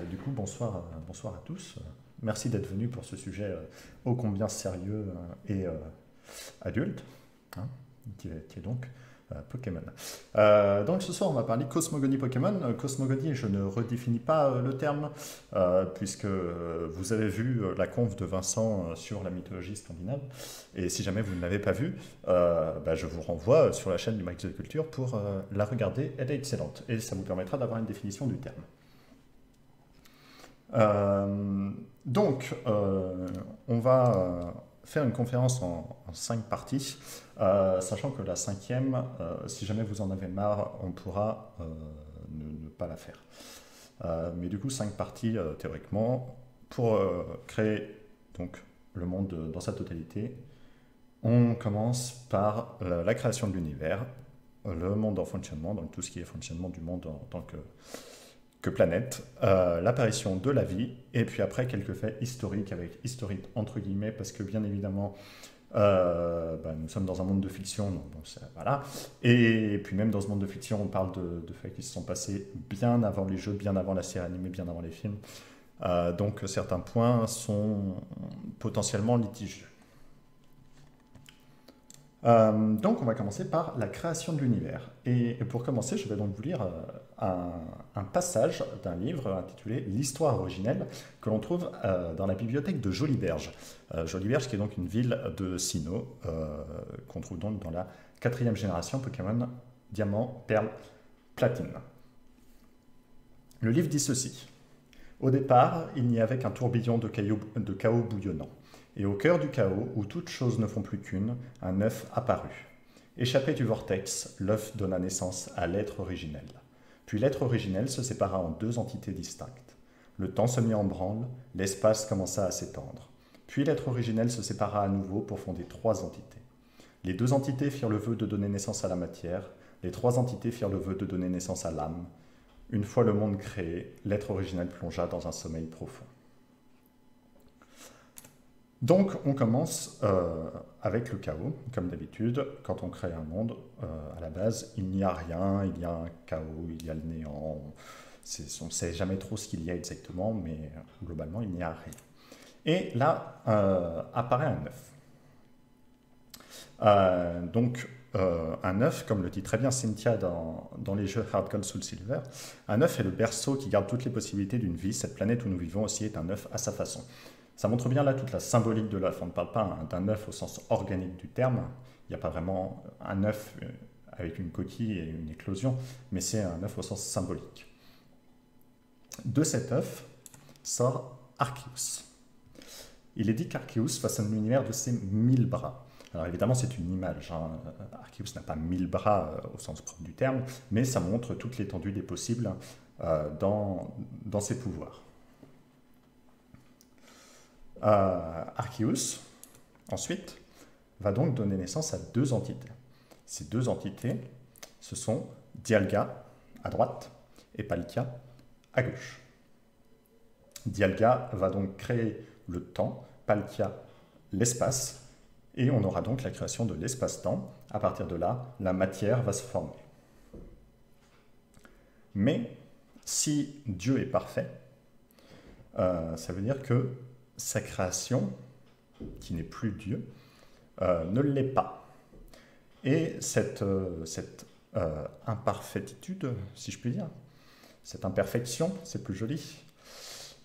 Du coup, bonsoir à tous. Merci d'être venus pour ce sujet ô combien sérieux et adulte, hein, qui est donc Pokémon. Donc ce soir, on va parler cosmogonie Pokémon. Cosmogonie, je ne redéfinis pas le terme, puisque vous avez vu la conf de Vincent sur la mythologie scandinave. Et si jamais vous ne l'avez pas vue, je vous renvoie sur la chaîne du Max de Culture pour la regarder. Elle est excellente et ça vous permettra d'avoir une définition du terme. On va faire une conférence en 5 parties, sachant que la cinquième, si jamais vous en avez marre, on pourra ne pas la faire. Mais du coup, 5 parties théoriquement pour créer donc le monde dans sa totalité. On commence par la création de l'univers, le monde en fonctionnement, donc tout ce qui est fonctionnement du monde en tant que planète, l'apparition de la vie, et puis après quelques faits historiques, avec historique entre guillemets, parce que bien évidemment, nous sommes dans un monde de fiction, donc bon, voilà. Et puis même dans ce monde de fiction, on parle de faits qui se sont passés bien avant les jeux, bien avant la série animée, bien avant les films. Donc certains points sont potentiellement litigieux. Donc on va commencer par la création de l'univers. Et pour commencer, je vais donc vous lire un passage d'un livre intitulé L'histoire originelle que l'on trouve dans la bibliothèque de Joliberge. Joliberge qui est donc une ville de Sinnoh qu'on trouve donc dans la 4e génération Pokémon Diamant, Perle, Platine. Le livre dit ceci. Au départ, il n'y avait qu'un tourbillon de chaos bouillonnant. Et au cœur du chaos, où toutes choses ne font plus qu'une, un œuf apparut. Échappé du vortex, l'œuf donna naissance à l'être originel. Puis l'être originel se sépara en 2 entités distinctes. Le temps se mit en branle, l'espace commença à s'étendre. Puis l'être originel se sépara à nouveau pour fonder 3 entités. Les 2 entités firent le vœu de donner naissance à la matière, les 3 entités firent le vœu de donner naissance à l'âme. Une fois le monde créé, l'être originel plongea dans un sommeil profond. Donc, on commence avec le chaos, comme d'habitude. Quand on crée un monde, à la base, il n'y a rien, il y a un chaos, il y a le néant. On ne sait jamais trop ce qu'il y a exactement, mais globalement, il n'y a rien. Et là, apparaît un œuf. Un œuf, comme le dit très bien Cynthia dans les jeux Heart Gold Soul Silver, un œuf est le berceau qui garde toutes les possibilités d'une vie. Cette planète où nous vivons aussi est un œuf à sa façon. Ça montre bien là toute la symbolique de l'œuf. On ne parle pas d'un œuf au sens organique du terme. Il n'y a pas vraiment un œuf avec une coquille et une éclosion, mais c'est un œuf au sens symbolique. De cet œuf sort Arceus. Il est dit qu'Arceus façonne l'univers de ses 1000 bras. Alors évidemment, c'est une image. Arceus n'a pas 1000 bras au sens propre du terme, mais ça montre toute l'étendue des possibles dans ses pouvoirs. Arceus, ensuite, va donc donner naissance à 2 entités. Ces 2 entités, ce sont Dialga à droite et Palkia à gauche. Dialga va donc créer le temps, Palkia l'espace, et on aura donc la création de l'espace-temps. À partir de là, la matière va se former. Mais si Dieu est parfait, ça veut dire que sa création, qui n'est plus Dieu, ne l'est pas. Et cette imparfaititude, si je puis dire, cette imperfection, c'est plus joli,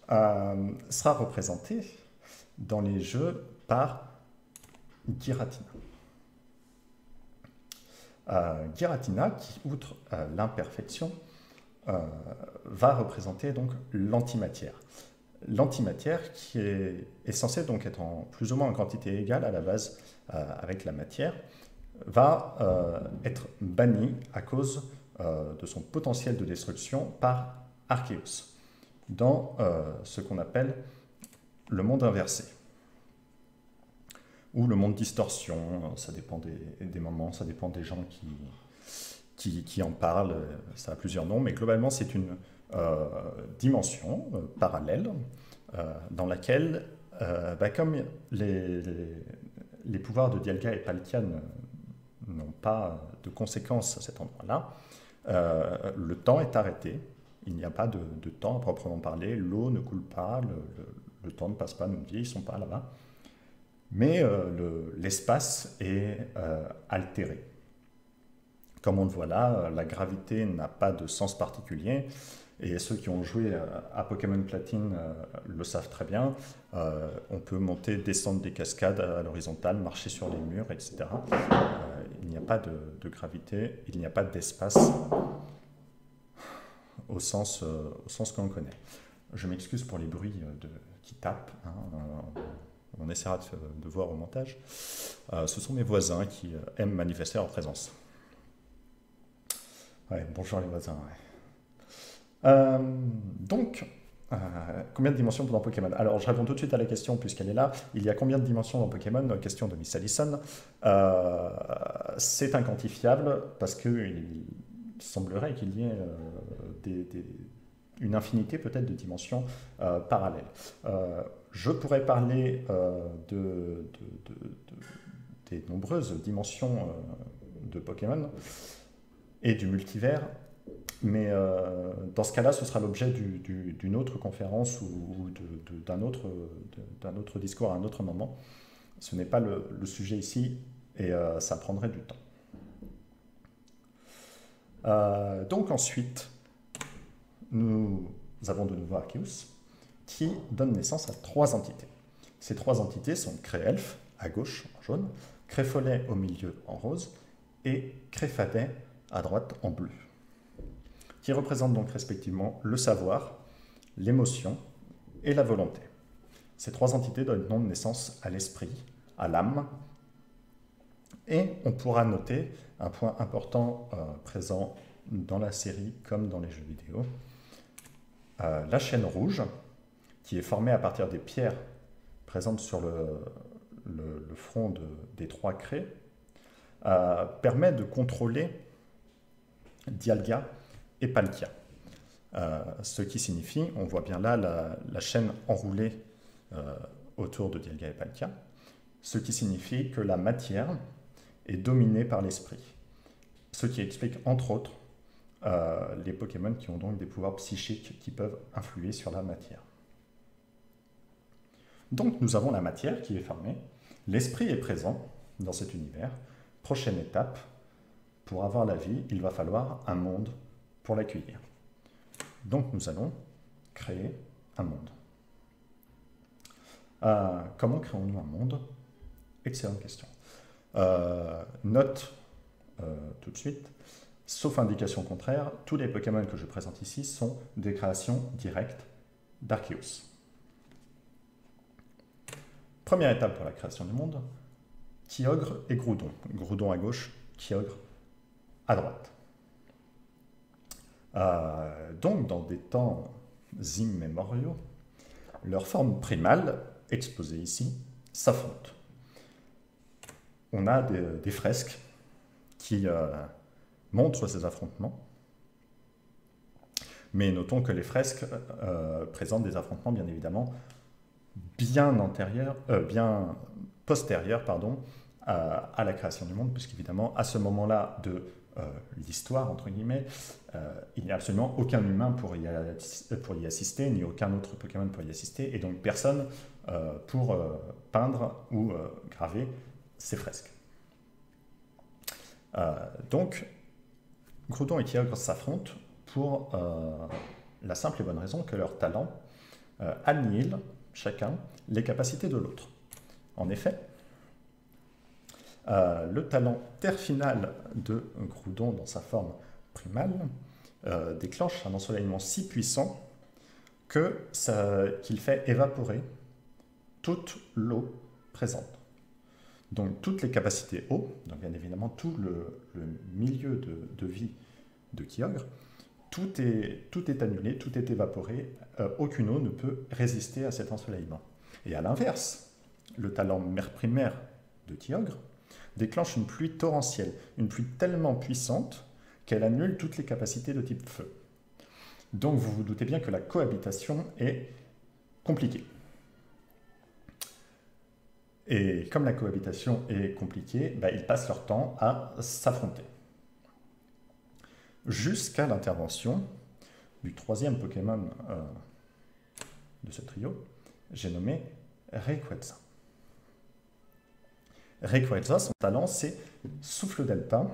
sera représentée dans les jeux par Giratina. Giratina, qui, outre l'imperfection, va représenter donc l'antimatière. L'antimatière qui est censée donc être en plus ou moins en quantité égale à la base avec la matière, va être bannie à cause de son potentiel de destruction par Arceus, dans ce qu'on appelle le monde inversé, ou le monde distorsion. Ça dépend des moments, ça dépend des gens qui en parlent, ça a plusieurs noms, mais globalement c'est une dimension parallèle dans laquelle, comme les pouvoirs de Dialga et Palkia n'ont pas de conséquences à cet endroit-là, le temps est arrêté, il n'y a pas de temps à proprement parler, l'eau ne coule pas, le temps ne passe pas, nos vies ne sont pas là-bas. Mais l'espace est altéré. Comme on le voit là, la gravité n'a pas de sens particulier, et ceux qui ont joué à Pokémon Platine le savent très bien. On peut monter, descendre des cascades à l'horizontale, marcher sur les murs, etc. Il n'y a pas de gravité, il n'y a pas d'espace au sens que l'on connaît. Je m'excuse pour les bruits qui tapent, hein, on essaiera de voir au montage. Ce sont mes voisins qui aiment manifester leur présence. Ouais, bonjour les voisins. Ouais. Combien de dimensions dans Pokémon? Alors, je réponds tout de suite à la question puisqu'elle est là. Il y a combien de dimensions dans Pokémon? Question de Miss Allison. C'est inquantifiable parce qu'il semblerait qu'il y ait une infinité peut-être de dimensions parallèles. Je pourrais parler des nombreuses dimensions de Pokémon et du multivers, mais dans ce cas-là, ce sera l'objet d'une autre conférence ou d'un autre discours à un autre moment. Ce n'est pas le sujet ici, et ça prendrait du temps. Donc ensuite, nous avons de nouveau Arceus, qui donne naissance à 3 entités. Ces 3 entités sont Cré-Elfe, à gauche en jaune, Cré-Follet au milieu en rose, et Cré-Fadet à droite en bleu, qui représentent donc respectivement le savoir, l'émotion et la volonté. Ces 3 entités donnent donc naissance à l'esprit, à l'âme, et on pourra noter un point important présent dans la série comme dans les jeux vidéo. La chaîne rouge, qui est formée à partir des pierres présentes sur le front des 3 craies, permet de contrôler Dialga et Palkia. Ce qui signifie, on voit bien là la chaîne enroulée autour de Dialga et Palkia, ce qui signifie que la matière est dominée par l'esprit. Ce qui explique entre autres les Pokémon qui ont donc des pouvoirs psychiques qui peuvent influer sur la matière. Donc nous avons la matière qui est formée, l'esprit est présent dans cet univers. Prochaine étape, pour avoir la vie, il va falloir un monde pour l'accueillir. Donc nous allons créer un monde. Comment créons-nous un monde? Excellente question. Note tout de suite, sauf indication contraire, tous les Pokémon que je présente ici sont des créations directes d'Arceus. Première étape pour la création du monde, Kyogre et Groudon. Groudon à gauche, Kyogre à droite. Donc, dans des temps immémoriaux, leurs formes primales, exposées ici, s'affrontent. On a des fresques qui montrent ces affrontements, mais notons que les fresques présentent des affrontements, bien évidemment, bien postérieurs à la création du monde, puisqu'évidemment, à ce moment-là de l'histoire, entre guillemets, il n'y a absolument aucun humain pour y assister, ni aucun autre Pokémon pour y assister, et donc personne pour peindre ou graver ces fresques. Donc, Groudon et Kyogre s'affrontent pour la simple et bonne raison que leur talent annihile chacun les capacités de l'autre. En effet, le talent terre finale de Groudon dans sa forme primale déclenche un ensoleillement si puissant qu'il fait évaporer toute l'eau présente. Donc toutes les capacités eau, donc bien évidemment tout le milieu de vie de Kyogre, tout est annulé, tout est évaporé, aucune eau ne peut résister à cet ensoleillement. Et à l'inverse, le talent mer primaire de Kyogre déclenche une pluie torrentielle, une pluie tellement puissante qu'elle annule toutes les capacités de type feu. Donc vous vous doutez bien que la cohabitation est compliquée. Et comme la cohabitation est compliquée, ils passent leur temps à s'affronter. Jusqu'à l'intervention du troisième Pokémon de ce trio, j'ai nommé Rayquaza. Rayquaza, son talent, c'est Souffle Delta,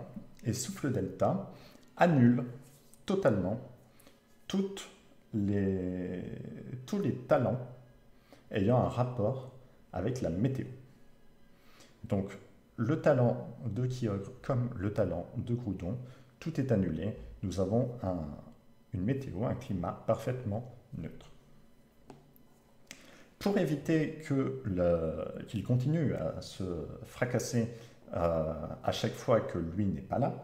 et Souffle Delta annule totalement tous les talents ayant un rapport avec la météo. Donc, le talent de Kyogre comme le talent de Groudon, tout est annulé. Nous avons une météo, un climat parfaitement neutre. Pour éviter qu'il continue à se fracasser à chaque fois que lui n'est pas là,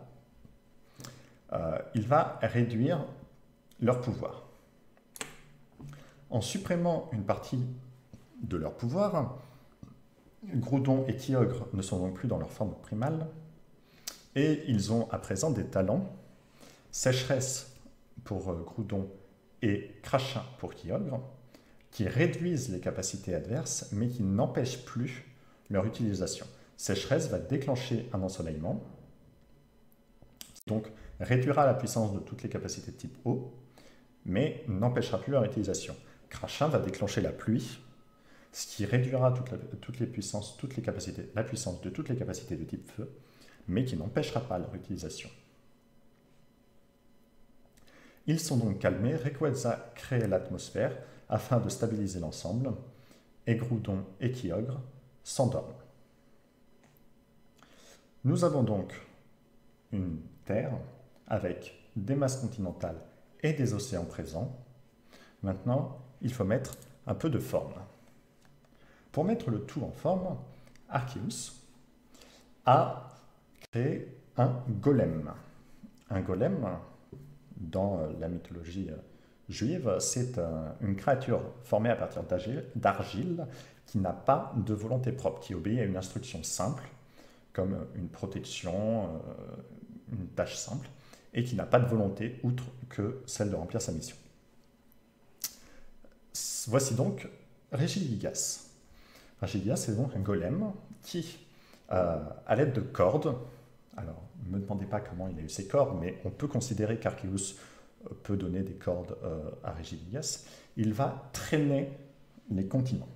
il va réduire leur pouvoir. En supprimant une partie de leur pouvoir, Groudon et Kyogre ne sont donc plus dans leur forme primale, et ils ont à présent des talents Sécheresse pour Groudon et Crachin pour Kyogre, qui réduisent les capacités adverses, mais qui n'empêchent plus leur utilisation. Sécheresse va déclencher un ensoleillement, donc réduira la puissance de toutes les capacités de type eau, mais n'empêchera plus leur utilisation. Crachin va déclencher la pluie, ce qui réduira la puissance de toutes les capacités de type feu, mais qui n'empêchera pas leur utilisation. Ils sont donc calmés, Rayquaza crée l'atmosphère afin de stabiliser l'ensemble, et Groudon et Kyogre s'endorment. Nous avons donc une Terre avec des masses continentales et des océans présents. Maintenant, il faut mettre un peu de forme. Pour mettre le tout en forme, Arceus a créé un golem. Un golem, dans la mythologie juive, c'est une créature formée à partir d'argile qui n'a pas de volonté propre, qui obéit à une instruction simple, comme une protection, une tâche simple, et qui n'a pas de volonté outre que celle de remplir sa mission. Voici donc Régigigas. Régigigas, c'est donc un golem qui, à l'aide de cordes, alors ne me demandez pas comment il a eu ces cordes, mais on peut considérer qu'Arceus peut donner des cordes à Régigigas, il va traîner les continents.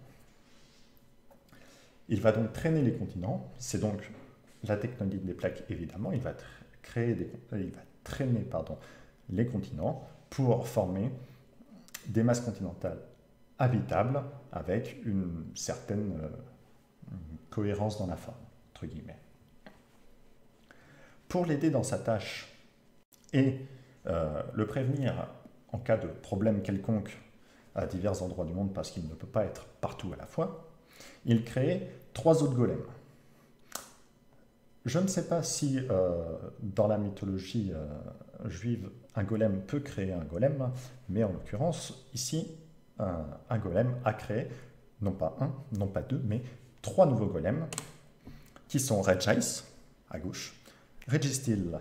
Il va donc traîner les continents, c'est donc la tectonique des plaques évidemment, il va traîner les continents pour former des masses continentales habitables avec une certaine cohérence dans la forme, entre guillemets. Pour l'aider dans sa tâche et le prévenir en cas de problème quelconque à divers endroits du monde parce qu'il ne peut pas être partout à la fois, il crée 3 autres golems. Je ne sais pas si dans la mythologie juive, un golem peut créer un golem, mais en l'occurrence, ici, un golem a créé, non pas un, non pas deux, mais 3 nouveaux golems, qui sont Regice, à gauche, Registeel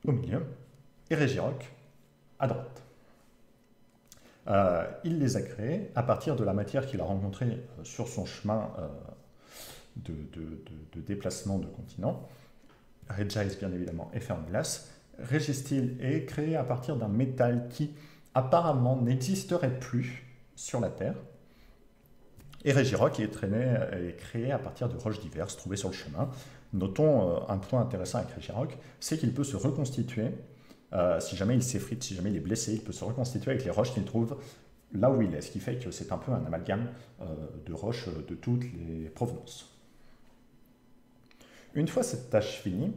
au milieu, et Regirock à droite. Il les a créés à partir de la matière qu'il a rencontrée sur son chemin de déplacement de continent. Regice, bien évidemment, est fait en glace. Registeel est créé à partir d'un métal qui, apparemment, n'existerait plus sur la Terre. Et Regirock est créé à partir de roches diverses trouvées sur le chemin. Notons un point intéressant avec Regirock, c'est qu'il peut se reconstituer, si jamais il s'effrite, si jamais il est blessé, il peut se reconstituer avec les roches qu'il trouve là où il est, ce qui fait que c'est un peu un amalgame de roches de toutes les provenances. Une fois cette tâche finie,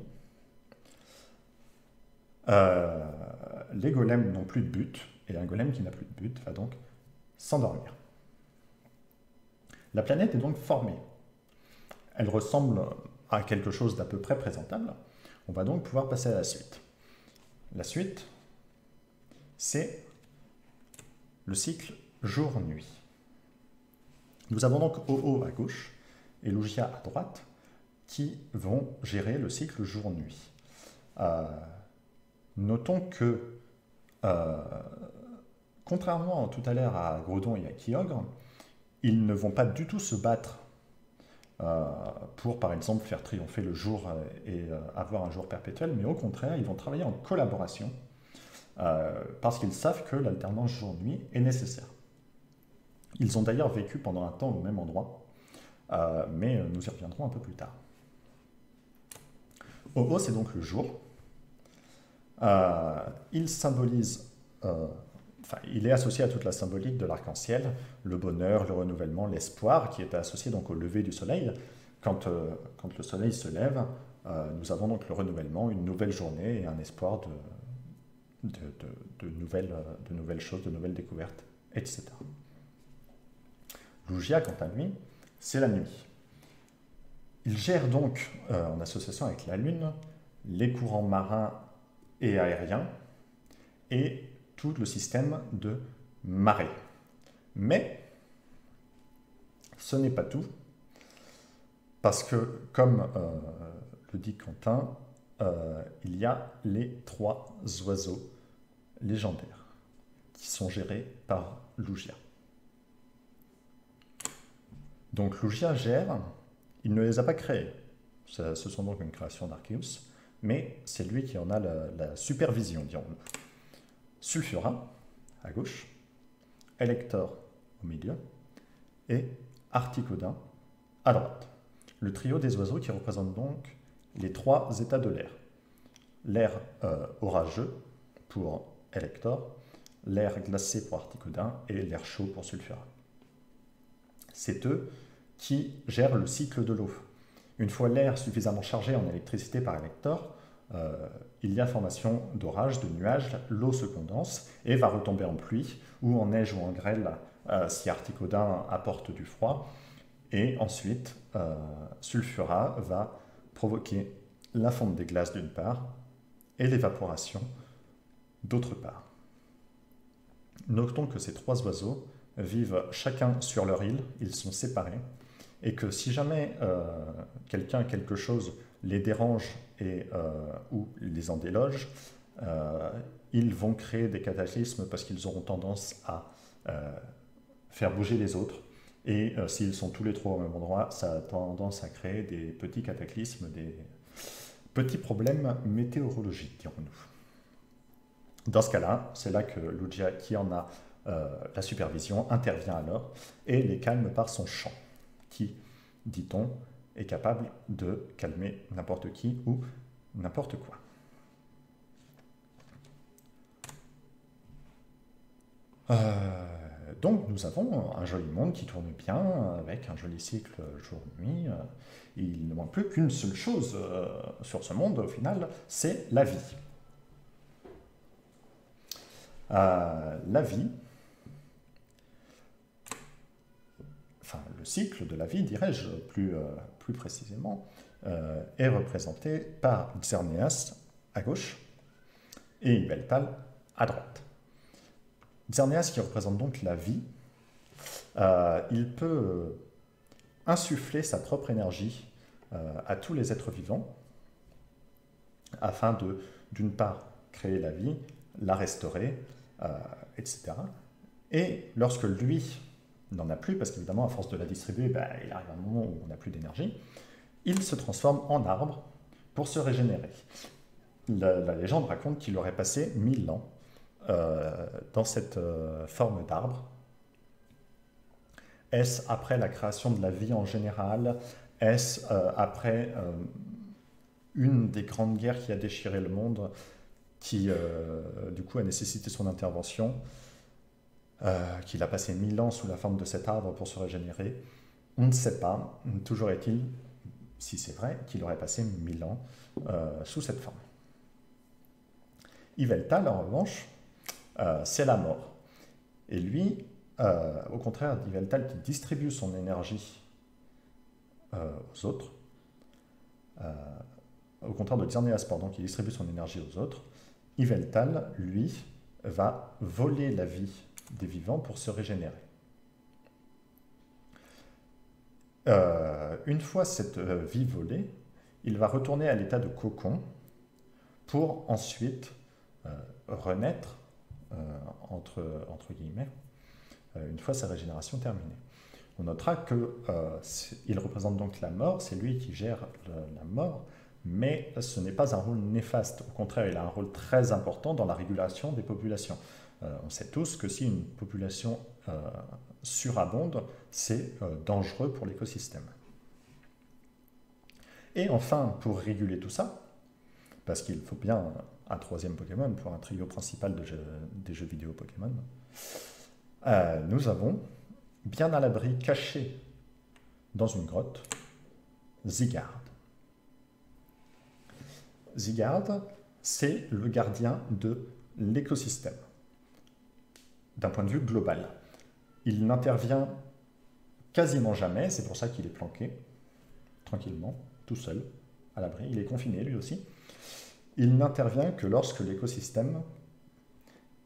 les golems n'ont plus de but, et un golem qui n'a plus de but va donc s'endormir. La planète est donc formée. Elle ressemble à quelque chose d'à peu près présentable. On va donc pouvoir passer à la suite. La suite, c'est le cycle jour-nuit. Nous avons donc Ho-Oh à gauche et Lugia à droite qui vont gérer le cycle jour-nuit. Notons que, contrairement tout à l'heure à Groudon et à Kyogre, ils ne vont pas du tout se battre pour, par exemple, faire triompher le jour et avoir un jour perpétuel, mais au contraire, ils vont travailler en collaboration parce qu'ils savent que l'alternance jour-nuit est nécessaire. Ils ont d'ailleurs vécu pendant un temps au même endroit, mais nous y reviendrons un peu plus tard. Ho-Oh, c'est donc le jour. Il symbolise, il est associé à toute la symbolique de l'arc-en-ciel, le bonheur, le renouvellement, l'espoir, qui était associé donc au lever du soleil. Quand le soleil se lève, nous avons donc le renouvellement, une nouvelle journée et un espoir de nouvelles choses, de nouvelles découvertes, etc. Lugia, quant à lui, c'est la nuit. Il gère donc, en association avec la Lune, les courants marins et aériens et tout le système de marée. Mais ce n'est pas tout, parce que, comme le dit Quentin, il y a les 3 oiseaux légendaires qui sont gérés par Lugia. Donc Lugia gère, il ne les a pas créés, ce sont donc une création d'Arceus, mais c'est lui qui en a la supervision, dirons-nous. Sulfura, à gauche, Elector au milieu, et Articodin à droite. Le trio des oiseaux qui représente donc les 3 états de l'air. L'air orageux pour Elector, l'air glacé pour Articodin et l'air chaud pour Sulfura. C'est eux qui gèrent le cycle de l'eau. Une fois l'air suffisamment chargé en électricité par Elector, il y a formation d'orages, de nuages, l'eau se condense et va retomber en pluie ou en neige ou en grêle si Articodin apporte du froid. Et ensuite, Sulfura va provoquer la fonte des glaces d'une part et l'évaporation d'autre part. Notons que ces 3 oiseaux vivent chacun sur leur île, ils sont séparés, et que si jamais quelqu'un, quelque chose les dérange ou les en déloge, ils vont créer des cataclysmes parce qu'ils auront tendance à faire bouger les autres. Et s'ils sont tous les 3 au même endroit, ça a tendance à créer des petits cataclysmes, des petits problèmes météorologiques, dirons-nous. Dans ce cas-là, c'est là que Lugia, qui en a la supervision, intervient alors et les calme par son chant, qui, dit-on, est capable de calmer n'importe qui ou n'importe quoi. Donc nous avons un joli monde qui tourne bien, avec un joli cycle jour-nuit. Il ne manque plus qu'une seule chose sur ce monde, au final, c'est la vie. La vie, le cycle de la vie, dirais-je plus précisément, est représenté par Xerneas à gauche et Yveltal à droite. Xerneas, qui représente donc la vie, il peut insuffler sa propre énergie à tous les êtres vivants afin de, d'une part, créer la vie, la restaurer, etc. Et lorsque lui n'en a plus, parce qu'évidemment, à force de la distribuer, il arrive un moment où on n'a plus d'énergie, il se transforme en arbre pour se régénérer. La légende raconte qu'il aurait passé 1000 ans dans cette forme d'arbre. Est-ce après la création de la vie en général? Est-ce après une des grandes guerres qui a déchiré le monde, qui du coup a nécessité son intervention, qu'il a passé 1000 ans sous la forme de cet arbre pour se régénérer? On ne sait pas. Toujours est-il, si c'est vrai, qu'il aurait passé 1000 ans sous cette forme. Yveltal, en revanche, c'est la mort. Et lui, au contraire d'Yveltal qui distribue son énergie aux autres, au contraire de Xerneas, qui distribue son énergie aux autres, Yveltal, lui, va voler la vie des vivants pour se régénérer. Une fois cette vie volée, il va retourner à l'état de cocon pour ensuite renaître, entre guillemets, une fois sa régénération terminée. On notera qu'il représente donc la mort, c'est lui qui gère la mort, mais ce n'est pas un rôle néfaste. Au contraire, il a un rôle très important dans la régulation des populations. On sait tous que si une population surabonde, c'est dangereux pour l'écosystème. Et enfin, pour réguler tout ça, parce qu'il faut bien un troisième Pokémon pour un trio principal des jeux vidéo Pokémon, nous avons, bien à l'abri, caché dans une grotte, Zygarde. Zygarde, c'est le gardien de l'écosystème, d'un point de vue global. Il n'intervient quasiment jamais, c'est pour ça qu'il est planqué, tranquillement, tout seul, à l'abri. Il est confiné, lui aussi. Il n'intervient que lorsque l'écosystème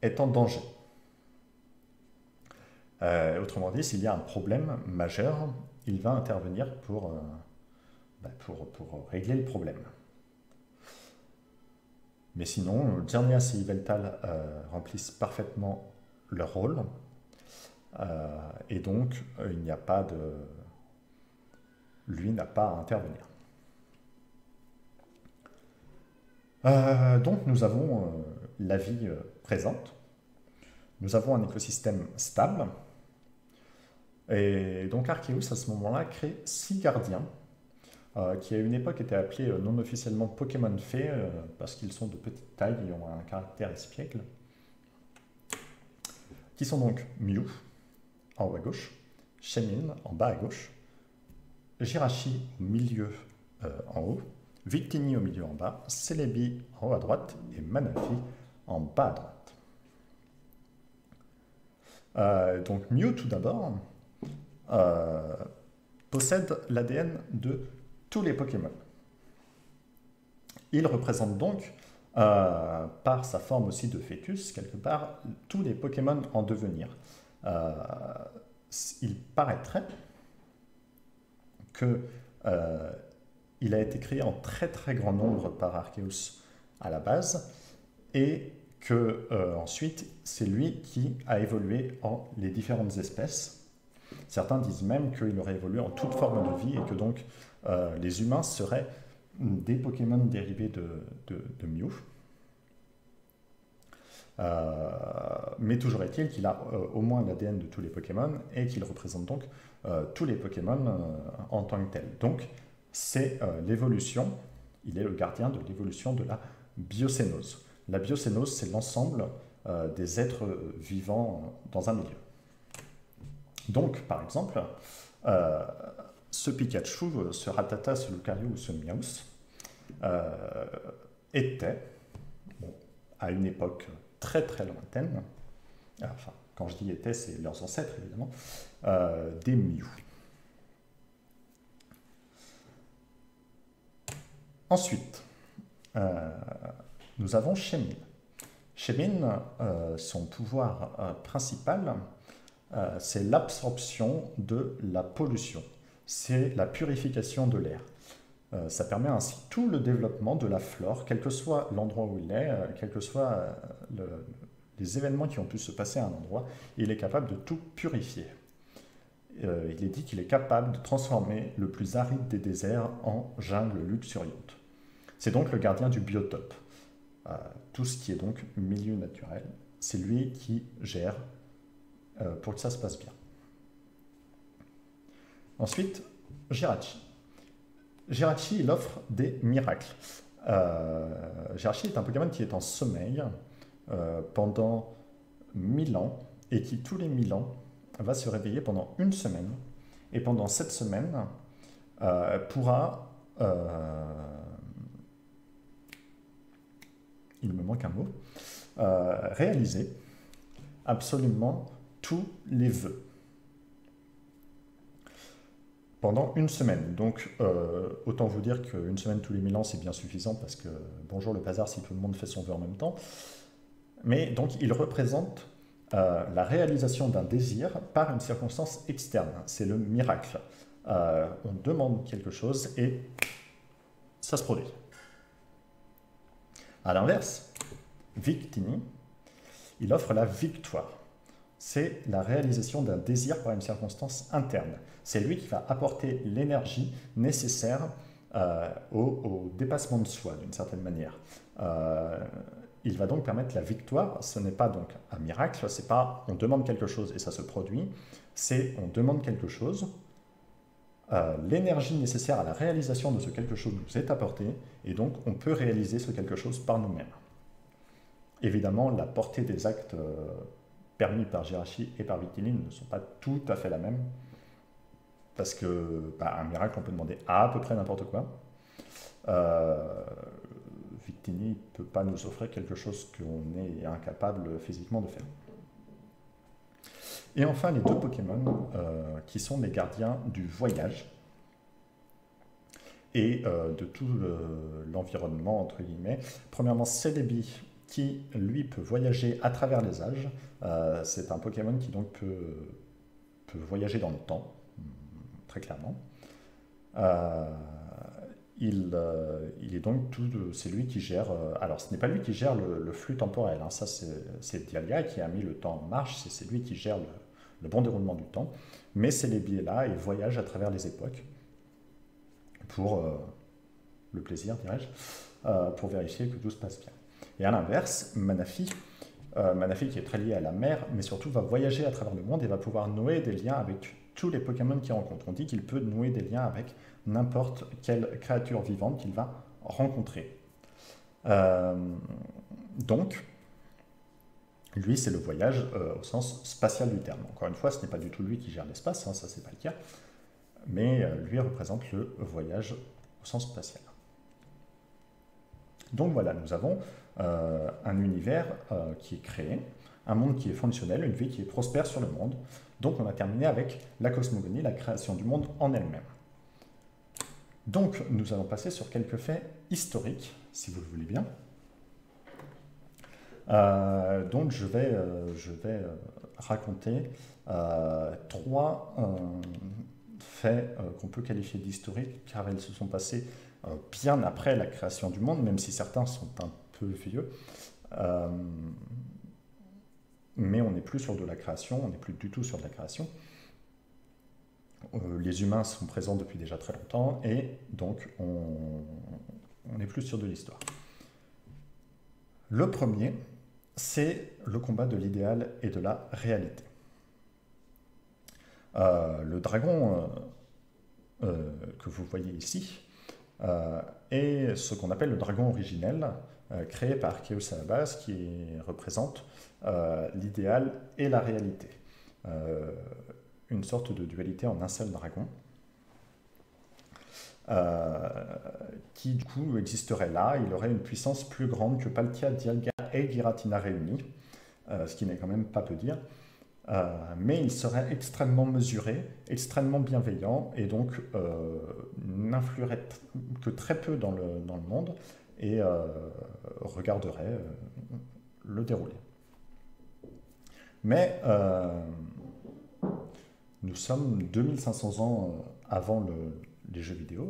est en danger. Autrement dit, s'il y a un problème majeur, il va intervenir pour régler le problème. Mais sinon, Xerneas et Yveltal remplissent parfaitement leur rôle, et donc il n'y a pas de... Lui n'a pas à intervenir. Donc nous avons la vie présente, nous avons un écosystème stable, et donc Arceus à ce moment-là crée 6 gardiens, qui à une époque étaient appelés non officiellement Pokémon Fées, parce qu'ils sont de petite taille et ont un caractère espiègle, qui sont donc Mew en haut à gauche, Shaymin en bas à gauche, Jirachi au milieu en haut, Victini au milieu en bas, Celebi en haut à droite et Manaphy en bas à droite. Donc Mew tout d'abord possède l'ADN de tous les Pokémon. Il représente donc, par sa forme aussi de fœtus, quelque part, tous les Pokémon en devenir. Il paraîtrait que il a été créé en très très grand nombre par Arceus à la base, et que ensuite c'est lui qui a évolué en les différentes espèces. Certains disent même qu'il aurait évolué en toute forme de vie et que donc les humains seraient des Pokémon dérivés de Mew. Mais toujours est-il qu'il a au moins l'ADN de tous les Pokémon et qu'il représente donc tous les Pokémon en tant que tels. Donc c'est l'évolution, il est le gardien de l'évolution de la biocénose. La biocénose, c'est l'ensemble des êtres vivants dans un milieu. Donc, par exemple, ce Pikachu, ce Rattata, ce Lucario ou ce Meowth était, bon, à une époque très très lointaine, enfin, quand je dis était, c'est leurs ancêtres évidemment, des Mew. Ensuite, nous avons Shaymin. Shaymin, son pouvoir principal, c'est l'absorption de la pollution. C'est la purification de l'air. Ça permet ainsi tout le développement de la flore, quel que soit l'endroit où il est, quels que soient les événements qui ont pu se passer à un endroit, il est capable de tout purifier. Il est dit qu'il est capable de transformer le plus aride des déserts en jungle luxuriante. C'est donc le gardien du biotope. Tout ce qui est donc milieu naturel, c'est lui qui gère pour que ça se passe bien. Ensuite, Jirachi. Jirachi, il offre des miracles. Jirachi est un Pokémon qui est en sommeil pendant 1000 ans et qui, tous les 1000 ans, va se réveiller pendant une semaine. Et pendant cette semaine, pourra... il me manque un mot, réaliser absolument tous les vœux. Pendant une semaine. Donc, autant vous dire qu'une semaine tous les 1000 ans, c'est bien suffisant parce que, bonjour le hasard si tout le monde fait son vœu en même temps. Mais donc, il représente la réalisation d'un désir par une circonstance externe. C'est le miracle. On demande quelque chose et ça se produit. À l'inverse, Victini, il offre la victoire. C'est la réalisation d'un désir par une circonstance interne. C'est lui qui va apporter l'énergie nécessaire au dépassement de soi, d'une certaine manière. Il va donc permettre la victoire. Ce n'est pas donc un miracle, c'est pas on demande quelque chose et ça se produit, c'est on demande quelque chose, l'énergie nécessaire à la réalisation de ce quelque chose nous est apportée, et donc on peut réaliser ce quelque chose par nous-mêmes. Évidemment, la portée des actes permis par Jirachi et par Victini ne sont pas tout à fait la même, parce que un miracle, on peut demander à peu près n'importe quoi. Victini ne peut pas nous offrir quelque chose qu'on est incapable physiquement de faire. Et enfin, les deux Pokémon qui sont les gardiens du voyage et de tout l'environnement, entre guillemets. Premièrement, Celebi, qui, lui, peut voyager à travers les âges. C'est un Pokémon qui, donc, peut voyager dans le temps, très clairement. Il est donc c'est lui qui gère. Alors, ce n'est pas lui qui gère le flux temporel. Hein, ça, c'est Dialga qui a mis le temps en marche. C'est lui qui gère le bon déroulement du temps. Mais Celebi est là et voyage à travers les époques pour le plaisir, dirais-je, pour vérifier que tout se passe bien. Et à l'inverse, Manaphy qui est très lié à la mer, mais surtout va voyager à travers le monde et va pouvoir nouer des liens avec tous les Pokémon qu'il rencontre. On dit qu'il peut nouer des liens avec n'importe quelle créature vivante qu'il va rencontrer. Donc, lui, c'est le voyage au sens spatial du terme. Encore une fois, ce n'est pas du tout lui qui gère l'espace, hein, ça c'est pas le cas, mais lui représente le voyage au sens spatial. Donc voilà, nous avons un univers qui est créé, un monde qui est fonctionnel, une vie qui est prospère sur le monde. Donc on a terminé avec la cosmogonie, la création du monde en elle-même. Donc nous allons passer sur quelques faits historiques, si vous le voulez bien. Donc je vais raconter trois faits qu'on peut qualifier d'historiques, car ils se sont passés bien après la création du monde, même si certains sont un peu vieux. Mais on n'est plus sur de la création, on n'est plus du tout sur de la création. Les humains sont présents depuis déjà très longtemps, et donc on n'est plus sur de l'histoire. Le premier, c'est le combat de l'idéal et de la réalité. Le dragon que vous voyez ici est ce qu'on appelle le dragon originel, créé par Arceus Aabas, qui représente l'idéal et la réalité. Une sorte de dualité en un seul dragon, qui du coup existerait là. Il aurait une puissance plus grande que Palkia, Dialga et Giratina réunis, ce qui n'est quand même pas peu dire. Mais il serait extrêmement mesuré, extrêmement bienveillant, et donc n'influerait que très peu dans le monde, et regarderait le déroulé. Mais nous sommes 2500 ans avant les jeux vidéo,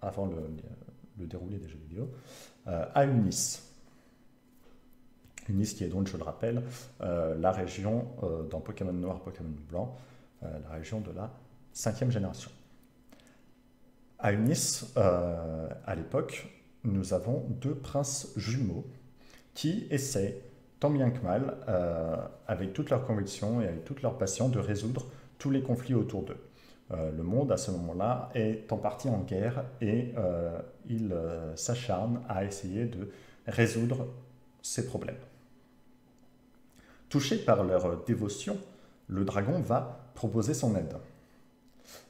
avant le déroulé des jeux vidéo, à Unis. Unis qui est donc, je le rappelle, la région dans Pokémon Noir, Pokémon Blanc, la région de la 5e génération. À Unis, à l'époque, nous avons deux princes jumeaux qui essaient, tant bien que mal, avec toute leur conviction et avec toute leur passion, de résoudre tous les conflits autour d'eux. Le monde, à ce moment-là, est en partie en guerre, et ils s'acharnent à essayer de résoudre ces problèmes. Touché par leur dévotion, le dragon va proposer son aide.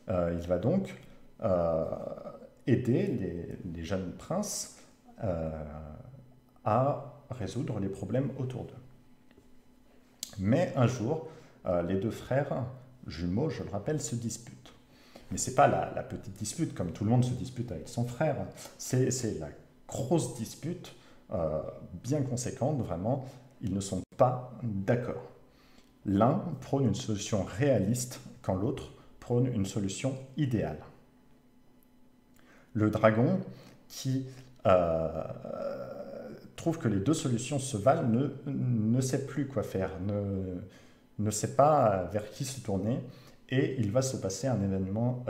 Il va donc aider les jeunes princes à résoudre les problèmes autour d'eux. Mais un jour, les deux frères jumeaux, je le rappelle, se disputent. Mais ce n'est pas la petite dispute, comme tout le monde se dispute avec son frère, c'est la grosse dispute, bien conséquente, vraiment. Ils ne sont pas d'accord. L'un prône une solution réaliste, quand l'autre prône une solution idéale. Le dragon, qui trouve que les deux solutions se valent, ne sait plus quoi faire, ne sait pas vers qui se tourner, et il va se passer un événement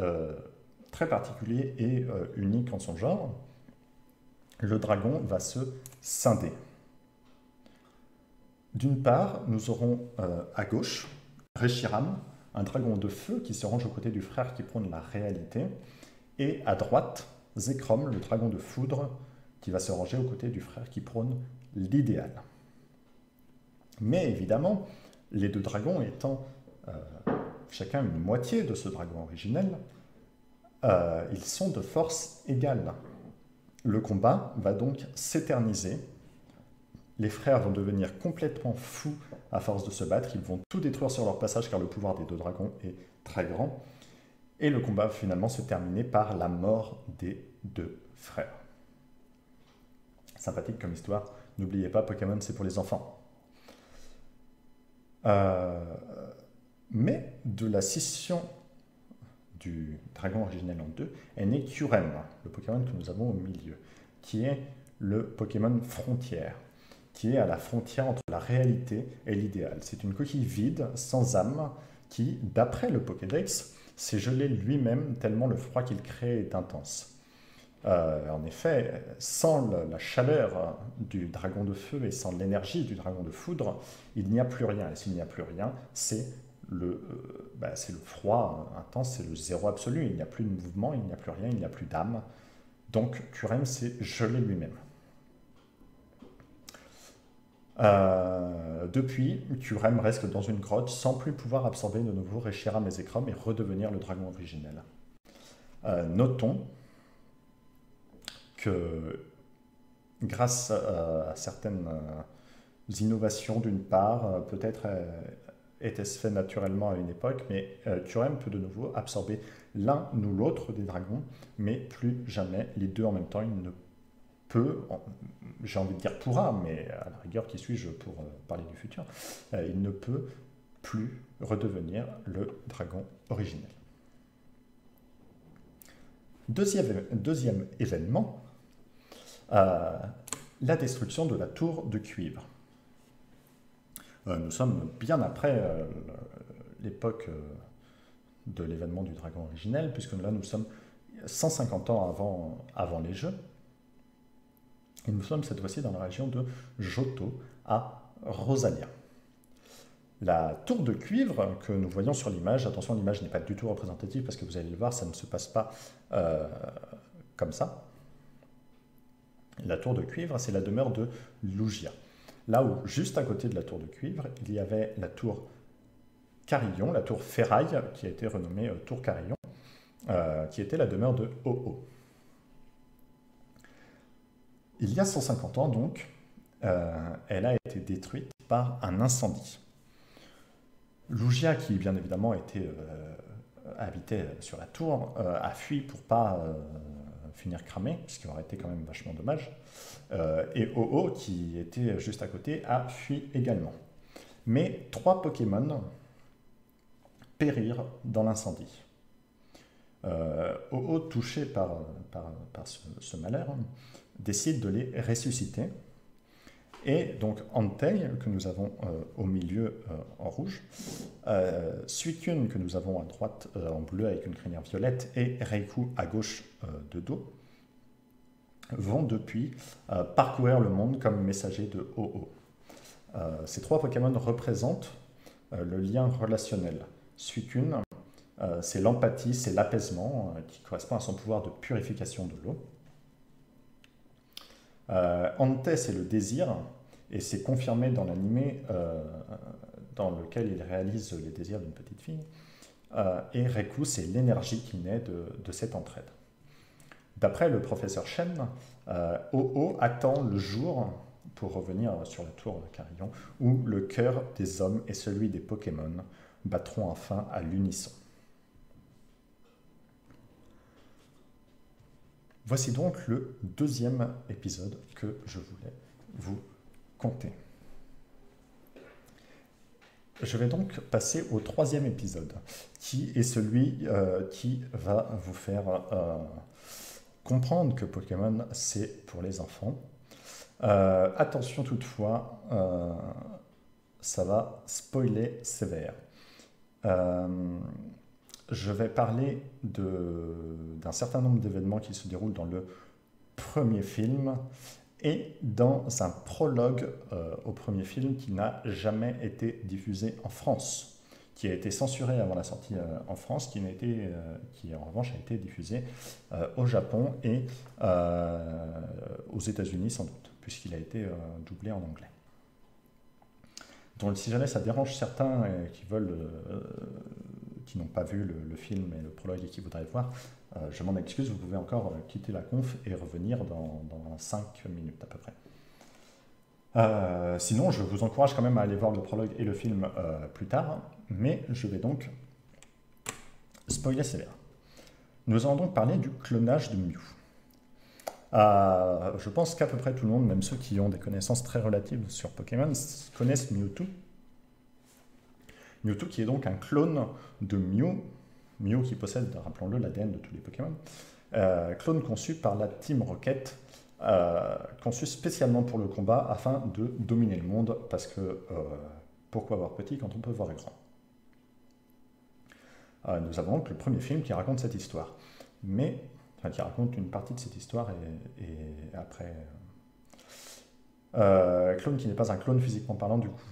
très particulier et unique en son genre, le dragon va se scinder. D'une part, nous aurons à gauche Reshiram, un dragon de feu qui se range aux côtés du frère qui prône la réalité, et à droite, Zekrom, le dragon de foudre, qui va se ranger aux côtés du frère qui prône l'idéal. Mais évidemment, les deux dragons étant chacun une moitié de ce dragon originel, ils sont de force égale. Le combat va donc s'éterniser. Les frères vont devenir complètement fous à force de se battre. Ils vont tout détruire sur leur passage car le pouvoir des deux dragons est très grand. Et le combat va finalement se terminer par la mort des deux frères. Sympathique comme histoire. N'oubliez pas, Pokémon, c'est pour les enfants. Mais de la scission du dragon originel en deux est né Kyurem, le Pokémon que nous avons au milieu, qui est le Pokémon frontière, qui est à la frontière entre la réalité et l'idéal. C'est une coquille vide, sans âme, qui, d'après le Pokédex, s'est gelé lui-même tellement le froid qu'il crée est intense. En effet, sans la chaleur du dragon de feu et sans l'énergie du dragon de foudre, il n'y a plus rien. Et s'il n'y a plus rien, c'est le froid intense, c'est le zéro absolu. Il n'y a plus de mouvement, il n'y a plus rien, il n'y a plus d'âme. Donc Kyurem s'est gelé lui-même. Depuis, Kyurem reste dans une grotte sans plus pouvoir absorber de nouveau Reshiram et Zekrom et redevenir le dragon originel. Notons que grâce à certaines innovations d'une part, peut-être était-ce fait naturellement à une époque, mais Kyurem peut de nouveau absorber l'un ou l'autre des dragons, mais plus jamais les deux en même temps. Il ne peut, j'ai envie de dire pourra, mais à la rigueur, qui suis-je pour parler du futur, il ne peut plus redevenir le dragon originel. Deuxième événement, la destruction de la tour de cuivre. Nous sommes bien après l'époque de l'événement du dragon originel, puisque là nous sommes 150 ans avant les jeux. Et nous sommes cette fois-ci dans la région de Johto, à Rosalia. La tour de cuivre que nous voyons sur l'image, attention, l'image n'est pas du tout représentative parce que vous allez le voir, ça ne se passe pas comme ça. La tour de cuivre, c'est la demeure de Lugia. Là où, juste à côté de la tour de cuivre, il y avait la tour Carillon, la tour Ferraille, qui a été renommée tour Carillon, qui était la demeure de Ho-Oh. Il y a 150 ans, donc, elle a été détruite par un incendie. Lugia, qui bien évidemment habitait sur la tour, a fui pour ne pas finir cramé, ce qui aurait été quand même vachement dommage. Et Ho-Oh, qui était juste à côté, a fui également. Mais 3 Pokémon périrent dans l'incendie. Ho-Oh, touché par ce malheur, décide de les ressusciter. Et donc Entei, que nous avons au milieu en rouge, Suicune, que nous avons à droite en bleu avec une crinière violette, et Raikou à gauche de dos, vont depuis parcourir le monde comme messagers de Ho-Oh. Ces 3 Pokémon représentent le lien relationnel. Suicune, c'est l'empathie, c'est l'apaisement qui correspond à son pouvoir de purification de l'eau. Entei, c'est le désir, et c'est confirmé dans l'animé dans lequel il réalise les désirs d'une petite fille. Et Raikou, c'est l'énergie qui naît de cette entraide. D'après le professeur Shen, Ho-Oh attend le jour pour revenir sur la tour de Carillon, où le cœur des hommes et celui des Pokémon battront enfin à l'unisson. Voici donc le 2e épisode que je voulais vous conter. Je vais donc passer au 3e épisode, qui est celui qui va vous faire comprendre que Pokémon, c'est pour les enfants. Attention toutefois, ça va spoiler sévère. je vais parler d'un certain nombre d'événements qui se déroulent dans le premier film et dans un prologue au premier film qui n'a jamais été diffusé en France, qui a été censuré avant la sortie en France, qui en revanche a été diffusé au Japon et aux États-Unis sans doute, puisqu'il a été doublé en anglais. Donc si jamais ça dérange certains qui n'ont pas vu le film et le prologue et qui voudraient le voir, je m'en excuse, vous pouvez encore quitter la conf et revenir dans 5 minutes à peu près. Sinon, je vous encourage quand même à aller voir le prologue et le film plus tard, mais je vais donc spoiler sévère. Nous allons donc parler du clonage de Mew. Je pense qu'à peu près tout le monde, même ceux qui ont des connaissances très relatives sur Pokémon, connaissent Mewtwo. Mewtwo qui est donc un clone de Mew, Mew qui possède, rappelons-le, l'ADN de tous les Pokémon, clone conçu par la Team Rocket, conçu spécialement pour le combat afin de dominer le monde, parce que pourquoi voir petit quand on peut voir grand? Nous avons donc le premier film qui raconte cette histoire, qui raconte une partie de cette histoire et après... clone qui n'est pas un clone physiquement parlant, du coup,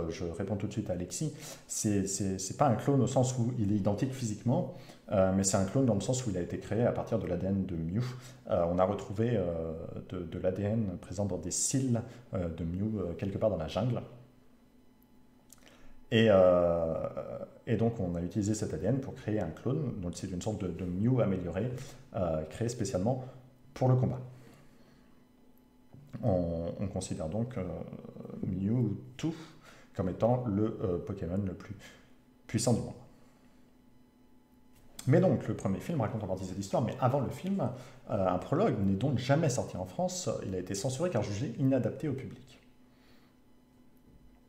je réponds tout de suite à Alexis, c'est pas un clone au sens où il est identique physiquement, mais c'est un clone dans le sens où il a été créé à partir de l'ADN de Mew. On a retrouvé de l'ADN présent dans des cils de Mew quelque part dans la jungle. Et donc on a utilisé cet ADN pour créer un clone, donc c'est une sorte de Mew amélioré, créé spécialement pour le combat. On considère donc Mewtwo comme étant le Pokémon le plus puissant du monde. Mais donc, le premier film raconte en partie cette histoire, mais avant le film, un prologue n'est donc jamais sorti en France. Il a été censuré car jugé inadapté au public.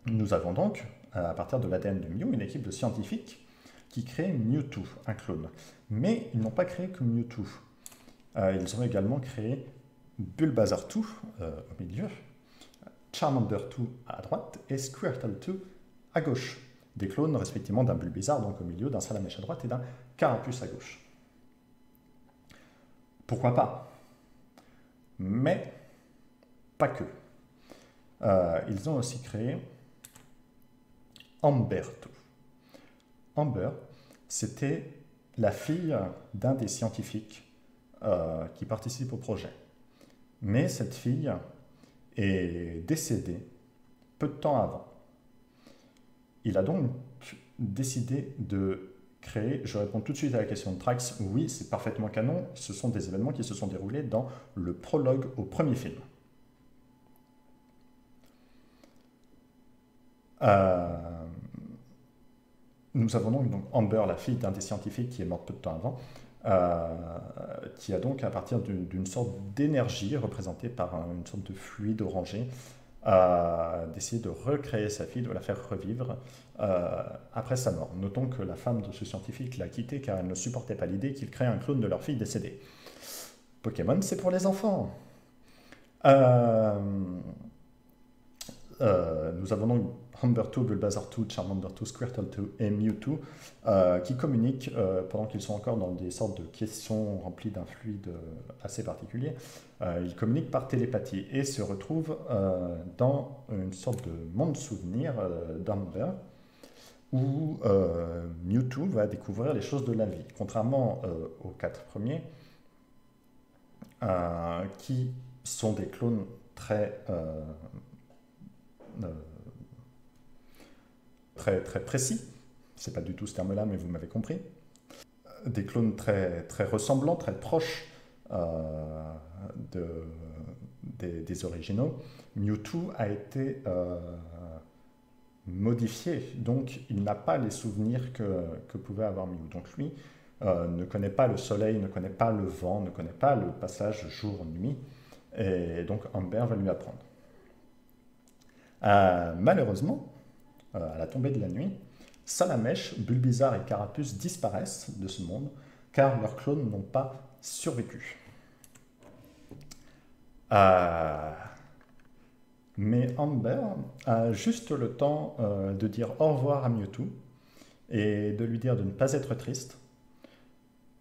Nous avons donc, à partir de l'ADN de Mew, une équipe de scientifiques qui crée Mewtwo, un clone. Mais ils n'ont pas créé que Mewtwo. Ils ont également créé Bulbasaur 2 au milieu, Charmander 2 à droite et Squirtle 2 à gauche. Des clones respectivement d'un Bulbizarre donc au milieu, d'un Salamèche à droite et d'un Carapuce à gauche. Pourquoi pas? Mais pas que. Ils ont aussi créé Amber 2. Amber, c'était la fille d'un des scientifiques qui participent au projet. Mais cette fille est décédée peu de temps avant. Il a donc décidé de créer, je réponds tout de suite à la question de Trax, oui, c'est parfaitement canon, ce sont des événements qui se sont déroulés dans le prologue au premier film. Nous avons donc Amber, la fille d'un des scientifiques qui est morte peu de temps avant, qui a donc, à partir d'une sorte d'énergie représentée par une sorte de fluide orangé, d'essayer de recréer sa fille, de la faire revivre après sa mort. Notons que la femme de ce scientifique l'a quitté car elle ne supportait pas l'idée qu'il crée un clone de leur fille décédée. Pokémon, c'est pour les enfants. Nous avons donc Amber 2, Bulbasaur 2, Charmander 2, Squirtle 2 et Mewtwo qui communiquent pendant qu'ils sont encore dans des sortes de caissons remplis d'un fluide assez particulier. Ils communiquent par télépathie et se retrouvent dans une sorte de monde souvenir d'Amber où Mewtwo va découvrir les choses de la vie. Contrairement aux 4 premiers, qui sont des clones très précis, c'est pas du tout ce terme-là, mais vous m'avez compris. Des clones très ressemblants, très proches des originaux. Mewtwo a été modifié, donc il n'a pas les souvenirs que pouvait avoir Mew. Donc lui ne connaît pas le soleil, ne connaît pas le vent, ne connaît pas le passage jour-nuit, et donc Amber va lui apprendre. Malheureusement, à la tombée de la nuit, Salamèche, Bulbizarre et Carapuce disparaissent de ce monde car leurs clones n'ont pas survécu. Mais Amber a juste le temps de dire au revoir à Mewtwo et de lui dire de ne pas être triste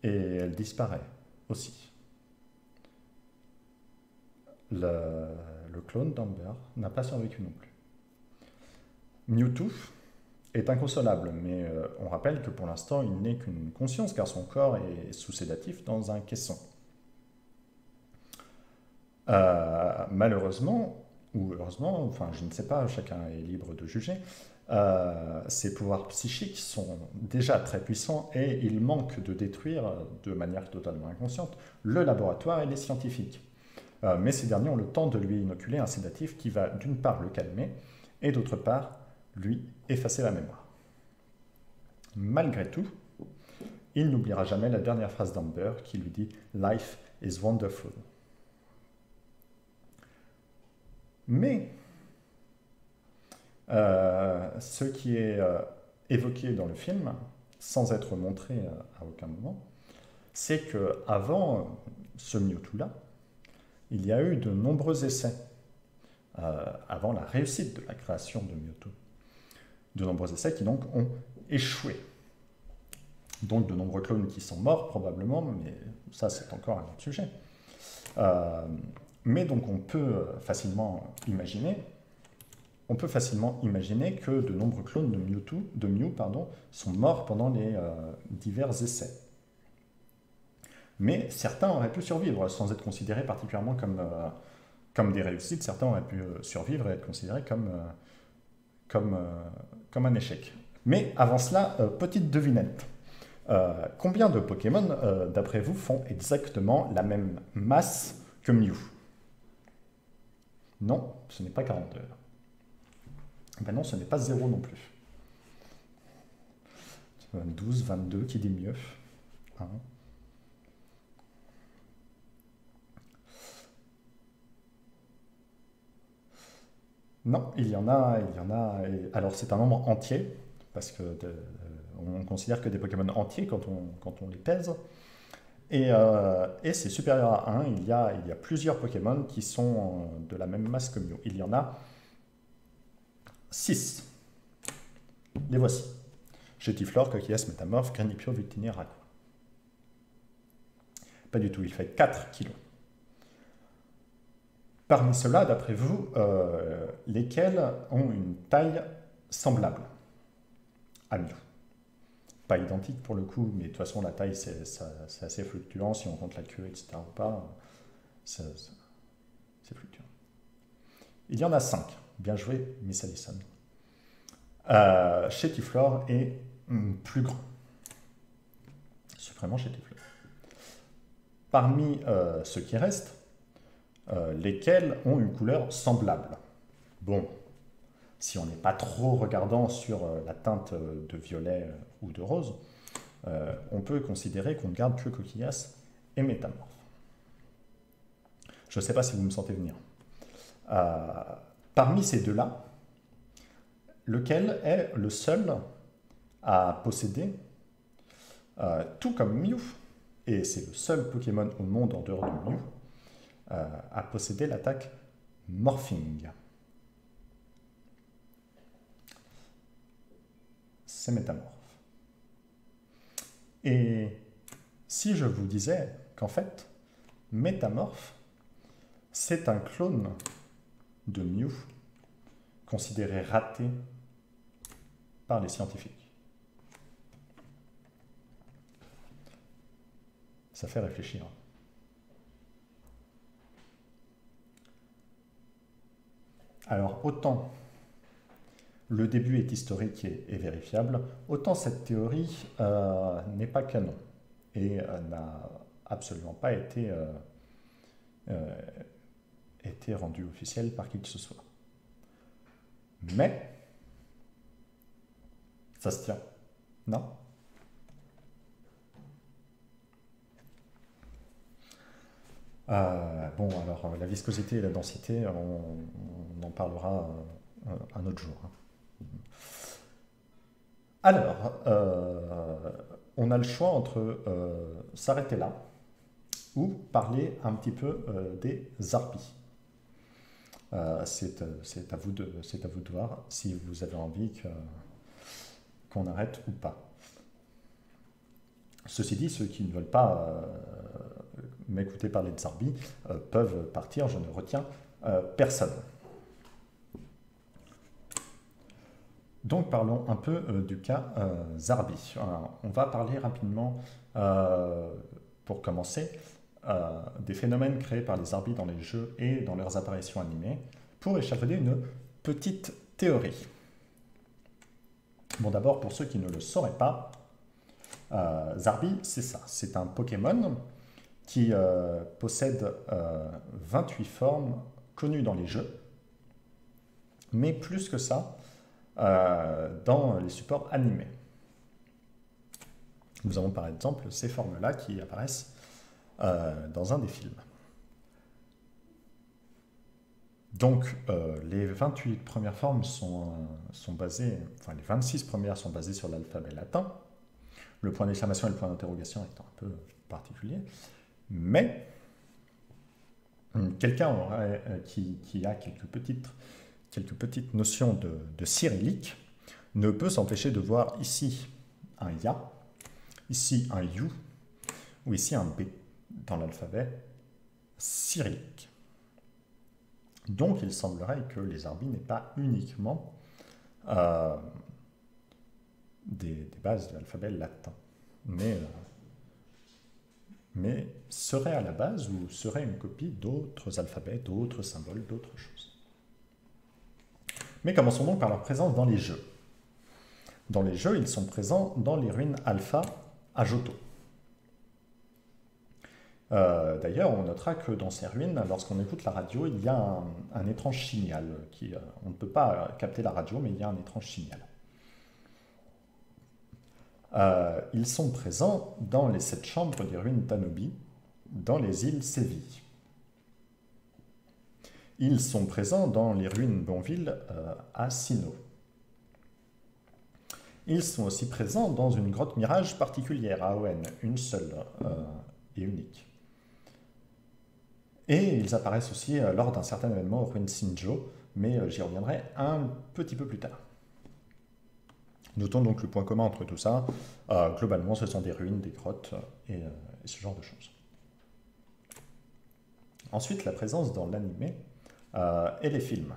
et elle disparaît aussi. Le clone d'Amber n'a pas survécu non plus. Mewtwo est inconsolable, mais on rappelle que pour l'instant, il n'est qu'une conscience, car son corps est sous sédatif dans un caisson. Malheureusement, ou heureusement, enfin je ne sais pas, chacun est libre de juger, ses pouvoirs psychiques sont déjà très puissants et il manque de détruire, de manière totalement inconsciente, le laboratoire et les scientifiques. Mais ces derniers ont le temps de lui inoculer un sédatif qui va d'une part le calmer et d'autre part lui effacer la mémoire. Malgré tout, il n'oubliera jamais la dernière phrase d'Amber qui lui dit « Life is wonderful ». Mais ce qui est évoqué dans le film, sans être montré à aucun moment, c'est qu'avant ce Mewtwo-là, il y a eu de nombreux essais, avant la réussite de la création de Mewtwo. De nombreux essais qui donc ont échoué. Donc de nombreux clones qui sont morts probablement, mais ça c'est encore un autre sujet. Mais donc on peut facilement imaginer que de nombreux clones de Mew sont morts pendant les divers essais. Mais certains auraient pu survivre sans être considérés particulièrement comme des réussites. Certains auraient pu survivre et être considérés comme un échec. Mais avant cela, petite devinette. Combien de Pokémon, d'après vous, font exactement la même masse que Mew? Non, ce n'est pas 42. Ben non, ce n'est pas 0 non plus. 12, 22, qui dit mieux? Hein. Non, il y en a. Alors c'est un nombre entier, parce que on considère que des Pokémon entiers quand on les pèse. Et c'est supérieur à 1, il y a plusieurs Pokémon qui sont de la même masse que Mew. Il y en a 6. Les voici. Chétiflore, Coquillas, Métamorphe, Granipio, Victini, Raqua. Pas du tout, il fait 4 kilos. Parmi ceux-là, d'après vous, lesquels ont une taille semblable à Mew? Pas identique pour le coup, mais de toute façon la taille c'est assez fluctuant, si on compte la queue, etc. ou pas, c'est fluctuant. Il y en a 5. Bien joué, Miss Allison. Chétiflore est plus grand. Suprêmement Chétiflore. Parmi ceux qui restent, lesquels ont une couleur semblable. Bon, si on n'est pas trop regardant sur la teinte de violet ou de rose, on peut considérer qu'on ne garde que Coquillas et Métamorphe. Je ne sais pas si vous me sentez venir. Parmi ces deux-là, lequel est le seul à posséder, tout comme Mew, et c'est le seul Pokémon au monde en dehors de Mew, à posséder l'attaque Morphing? C'est Métamorphe. Et si je vous disais qu'en fait, Métamorphe, c'est un clone de Mew considéré raté par les scientifiques. Ça fait réfléchir. Alors, autant le début est historique et vérifiable, autant cette théorie n'est pas canon et n'a absolument pas été rendue officielle par qui que ce soit. Mais, ça se tient, non? Bon, alors la viscosité et la densité, on en parlera un autre jour. Alors, on a le choix entre s'arrêter là ou parler un petit peu des harpies. C'est à vous de voir si vous avez envie qu'on arrête ou pas. Ceci dit, ceux qui ne veulent pas m'écouter parler de Zarbi peuvent partir, je ne retiens personne. Donc parlons un peu du cas Zarbi. On va parler rapidement, pour commencer, des phénomènes créés par les Zarbi dans les jeux et dans leurs apparitions animées, pour échafauder une petite théorie. Bon, d'abord, pour ceux qui ne le sauraient pas, Zarbi, c'est ça, c'est un Pokémon qui possède 28 formes connues dans les jeux, mais plus que ça, dans les supports animés. Nous avons par exemple ces formes-là qui apparaissent dans un des films. Donc, les 28 premières formes sont basées, enfin les 26 premières sont basées sur l'alphabet latin. Le point d'exclamation et le point d'interrogation étant un peu particuliers. Mais, quelqu'un qui a quelques petites notions de cyrillique ne peut s'empêcher de voir ici un Ya, ici un You, ou ici un B dans l'alphabet cyrillique. Donc, il semblerait que les Zarbi n'aient pas uniquement des bases de l'alphabet latin, mais seraient à la base ou seraient une copie d'autres alphabets, d'autres symboles, d'autres choses. Mais commençons donc par leur présence dans les jeux. Dans les jeux, ils sont présents dans les ruines alpha à Johto. D'ailleurs, on notera que dans ces ruines, lorsqu'on écoute la radio, il y a un étrange signal. On ne peut pas capter la radio, mais il y a un étrange signal. Ils sont présents dans les 7 chambres des ruines Tanobi, dans les îles Séville. Ils sont présents dans les ruines Bonville à Sinnoh. Ils sont aussi présents dans une grotte mirage particulière à Hoenn, une seule et unique. Et ils apparaissent aussi lors d'un certain événement aux ruines Sinjo, mais j'y reviendrai un petit peu plus tard. Notons donc le point commun entre tout ça. Globalement, ce sont des ruines, des grottes et ce genre de choses. Ensuite, la présence dans l'animé et les films.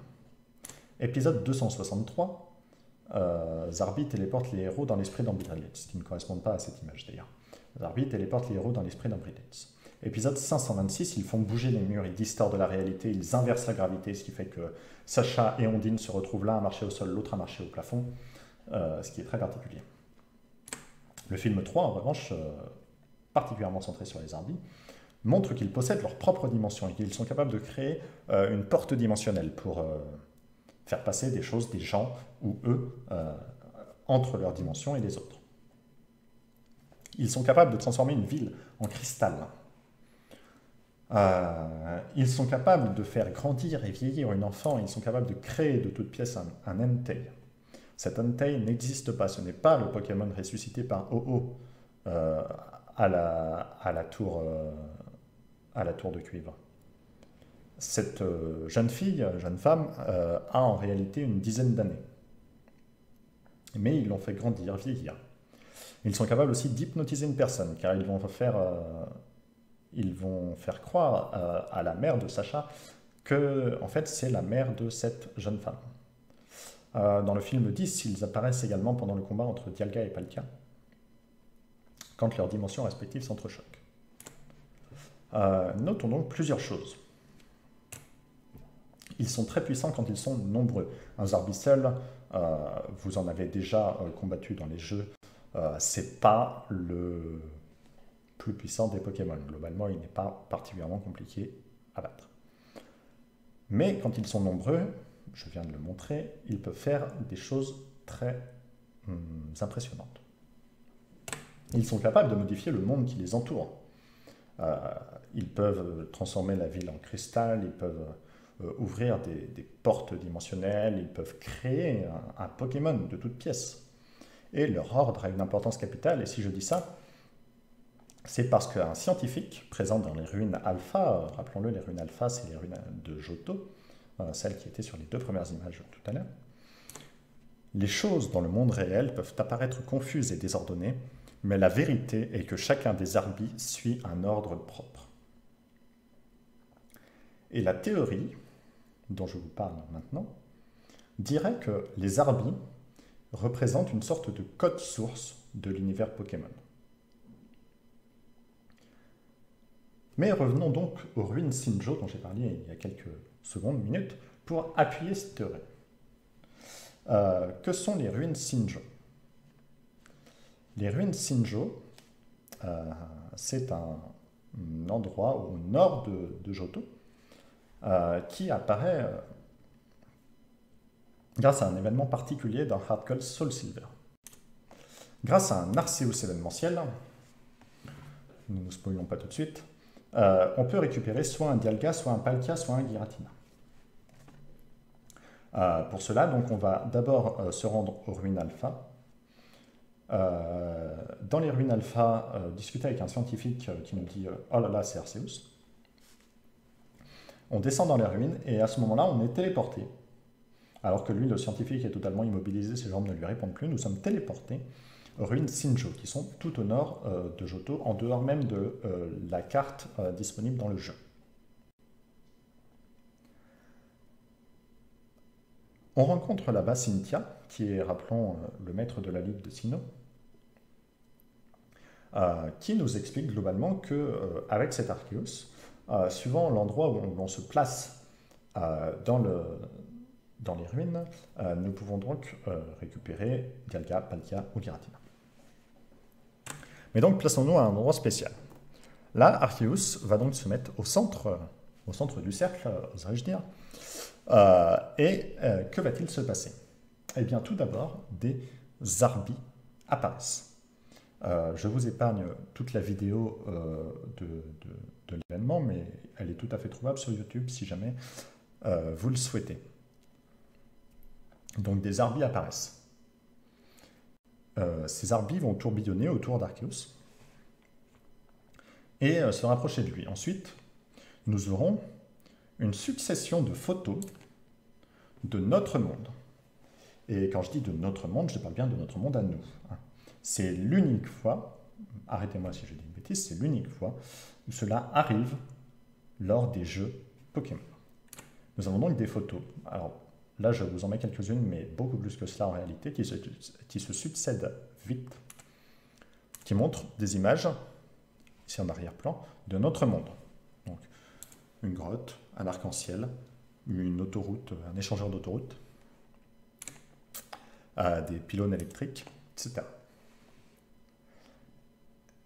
Épisode 263, Zarbi téléporte les héros dans l'esprit d'Ambridrelitz, qui ne correspondent pas à cette image d'ailleurs. Zarbi téléporte les héros dans l'esprit d'Ambridrelitz. Épisode 526, ils font bouger les murs, ils distordent la réalité, ils inversent la gravité, ce qui fait que Sacha et Ondine se retrouvent l'un à marcher au sol, l'autre à marcher au plafond, ce qui est très particulier. Le film 3, en revanche, particulièrement centré sur les Zarbi, montre qu'ils possèdent leur propre dimension et qu'ils sont capables de créer une porte dimensionnelle pour faire passer des choses, des gens ou eux, entre leur dimension et les autres. Ils sont capables de transformer une ville en cristal. Ils sont capables de faire grandir et vieillir une enfant. Ils sont capables de créer de toutes pièces un Entei. Cet Entei n'existe pas. Ce n'est pas le Pokémon ressuscité par Ho-Oh à la tour de cuivre. Cette jeune femme, a en réalité une dizaine d'années. Mais ils l'ont fait grandir, vieillir. Ils sont capables aussi d'hypnotiser une personne, car ils vont faire croire à la mère de Sacha que, en fait, c'est la mère de cette jeune femme. Dans le film 10, ils apparaissent également pendant le combat entre Dialga et Palkia, quand leurs dimensions respectives s'entrechoquent. Notons donc plusieurs choses. Ils sont très puissants quand ils sont nombreux. Un Zarbi seul, vous en avez déjà combattu dans les jeux, c'est pas le plus puissant des Pokémon. Globalement, il n'est pas particulièrement compliqué à battre. Mais quand ils sont nombreux, je viens de le montrer, ils peuvent faire des choses très impressionnantes. Ils sont capables de modifier le monde qui les entoure. Ils peuvent transformer la ville en cristal, ils peuvent ouvrir des portes dimensionnelles, ils peuvent créer un Pokémon de toutes pièces. Et leur ordre a une importance capitale, et si je dis ça, c'est parce qu'un scientifique présent dans les ruines alpha, rappelons-le, les ruines alpha, c'est les ruines de Johto, celles qui étaient sur les 2 premières images tout à l'heure, les choses dans le monde réel peuvent apparaître confuses et désordonnées mais la vérité est que chacun des Arbis suit un ordre propre. Et la théorie, dont je vous parle maintenant, dirait que les Arbis représentent une sorte de code source de l'univers Pokémon. Mais revenons donc aux ruines Sinjo dont j'ai parlé il y a quelques secondes, minutes, pour appuyer cette théorie. Que sont les ruines Sinjo? Les ruines Sinjo, c'est un endroit au nord de Johto qui apparaît grâce à un événement particulier dans Heart Gold Soul Silver. Grâce à un Arceus événementiel, nous ne spoilons pas tout de suite, on peut récupérer soit un Dialga, soit un Palkia, soit un Giratina. Pour cela, donc, on va d'abord se rendre aux ruines alpha. Dans les ruines alpha, discuter avec un scientifique qui nous dit « Oh là là, c'est Arceus ». On descend dans les ruines et à ce moment-là, on est téléporté. Alors que lui, le scientifique, est totalement immobilisé, ses jambes ne lui répondent plus, nous sommes téléportés aux ruines Sinjo, qui sont tout au nord de Johto, en dehors même de la carte disponible dans le jeu. On rencontre là-bas Cynthia, qui est, rappelons, le maître de la Ligue de Sinnoh, qui nous explique globalement qu'avec cet Arceus, suivant l'endroit où l'on se place dans les ruines, nous pouvons donc récupérer Dialga, Palkia ou Giratina. Mais donc, plaçons-nous à un endroit spécial. Là, Arceus va donc se mettre au centre du cercle, oserais-je dire. Que va-t-il se passer? Eh bien, tout d'abord, des Arbis apparaissent. Je vous épargne toute la vidéo de l'événement, mais elle est tout à fait trouvable sur YouTube si jamais vous le souhaitez. Donc, des Arbis apparaissent. Ces Arbis vont tourbillonner autour d'Arceus et se rapprocher de lui. Ensuite, nous aurons une succession de photos de notre monde. Et quand je dis de notre monde, je parle bien de notre monde à nous. C'est l'unique fois, arrêtez-moi si je dis une bêtise, c'est l'unique fois où cela arrive lors des jeux Pokémon. Nous avons donc des photos. Alors là, je vous en mets quelques-unes, mais beaucoup plus que cela en réalité, qui se succèdent vite, qui montrent des images, ici en arrière-plan, de notre monde. Donc, une grotte, un arc-en-ciel, une autoroute, un échangeur d'autoroute, des pylônes électriques, etc.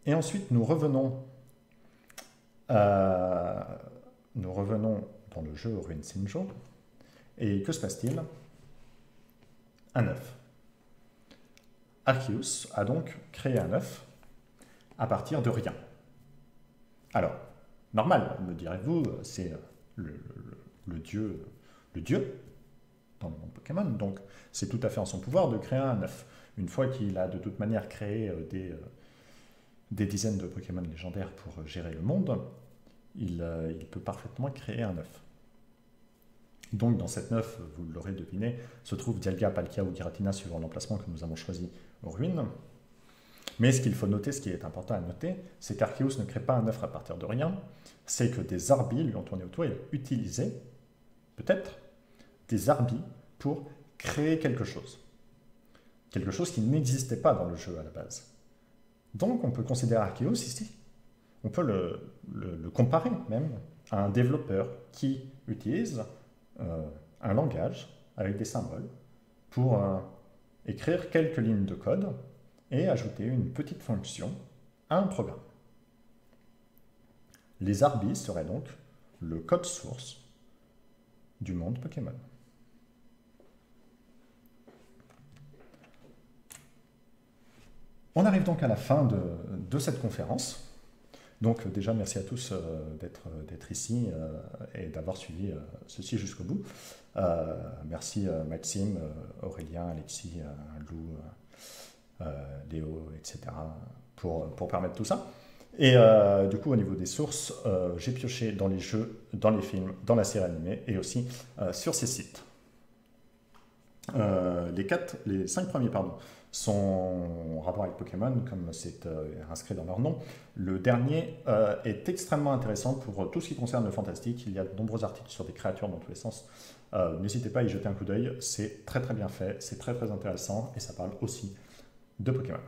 Et ensuite, nous revenons dans le jeu aux ruines Sinjo. Et que se passe-t-il? Un œuf. Arceus a donc créé un œuf à partir de rien. Alors, normal, me direz-vous, c'est le dieu dans le monde Pokémon, donc c'est tout à fait en son pouvoir de créer un œuf. Une fois qu'il a de toute manière créé des dizaines de Pokémon légendaires pour gérer le monde, il peut parfaitement créer un œuf. Donc dans cette œuf, vous l'aurez deviné, se trouve Dialga, Palkia ou Giratina suivant l'emplacement que nous avons choisi aux ruines. Mais ce qu'il faut noter, ce qui est important à noter, c'est qu'Arceus ne crée pas un œuf à partir de rien, c'est que des Arbis lui ont tourné autour et ont utilisé, peut-être, des Arbis pour créer quelque chose. Quelque chose qui n'existait pas dans le jeu à la base. Donc on peut considérer Arceus ici, on peut le comparer même à un développeur qui utilise un langage avec des symboles pour écrire quelques lignes de code et ajouter une petite fonction à un programme. Les Arbis seraient donc le code source du monde Pokémon. On arrive donc à la fin de cette conférence. Donc déjà, merci à tous d'être ici et d'avoir suivi ceci jusqu'au bout. Merci Maxime, Aurélien, Alexis, Lou, Léo, etc. pour permettre tout ça. Et du coup, au niveau des sources, j'ai pioché dans les jeux, dans les films, dans la série animée et aussi sur ces sites. Les 5 premiers, pardon, sont en rapport avec Pokémon, comme c'est inscrit dans leur nom. Le dernier est extrêmement intéressant pour tout ce qui concerne le fantastique. Il y a de nombreux articles sur des créatures dans tous les sens. N'hésitez pas à y jeter un coup d'œil. C'est très très bien fait, c'est très très intéressant et ça parle aussi de Pokémon.